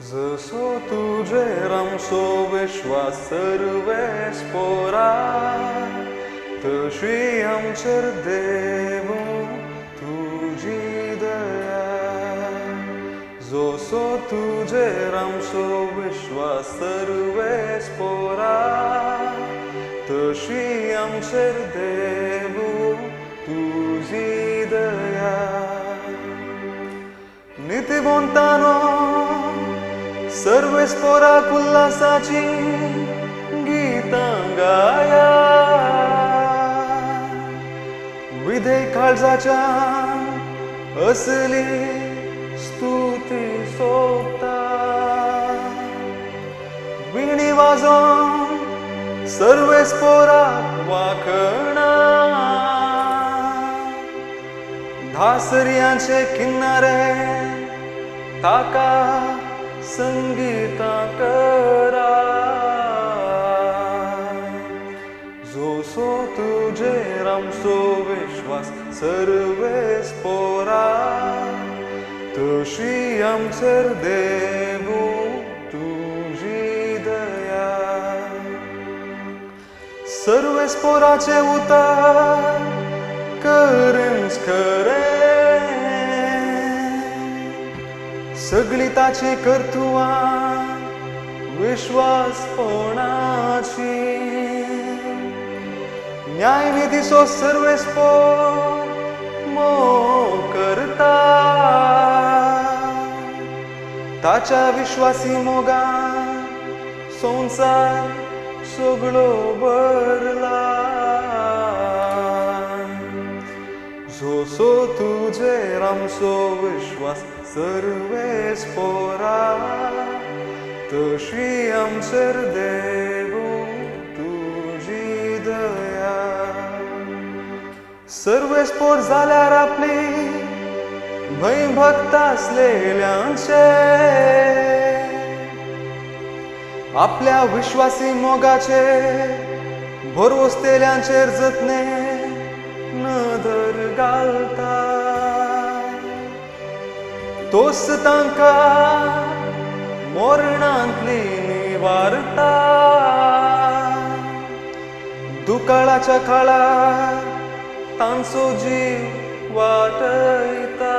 जसो तुझे रमसो विश्वास सर्वेस पोरा तशी आमचेर देव तुझी दया जसो तुझे रमसो विश्वास सर्वेस पोरा तशी आमचेर देव तुझी दया नीतिवंतानो सर्वेस पोरा उल्हासाची गीतां गाया विधेय काळजाच्या असली स्तुती सोपता विणी वाजोन सर्वेस पोरा वाखणा धासरियांचे किन्नारे ताका संगीता करा जसो तुझे रमसो विश्वास सर्वेस पोरा तशी आमचेर देव तुझी दया सर्वेस पोराचे उतर करेंच खरे सगळी ताची कर्तुवां विश्वास पोणाची न्याय निधीसो सर्वेस मोग करता ताच्या विश्वासी मोगान संसार सगळो भरला जसो तुझे रमसो विश्वास सर्वेस पोरा तशी आमचेर देव तुझी दया सर्वेस पोर जाल्यार आपली भय भक्त आसलेल्यांचे आपल्या विश्वासी मोगाचे भरवसतेल्यांचेर जतने नदर घालता तोच तांका मोरणांतली निवारता दुकाळाच्या काळार तांचो जीव वाटयता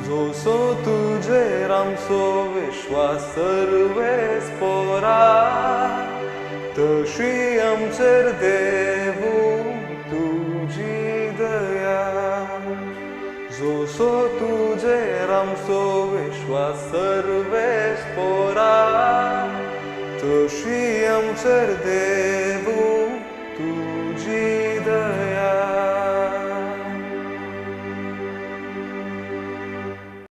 जसो तुझे आमचो विश्वास सर्वेस पोरा तशी आमचेर देव तुझी दया जसो तुझे आमचो विश्वास सर्वेस पोरा तशी आमचेर देव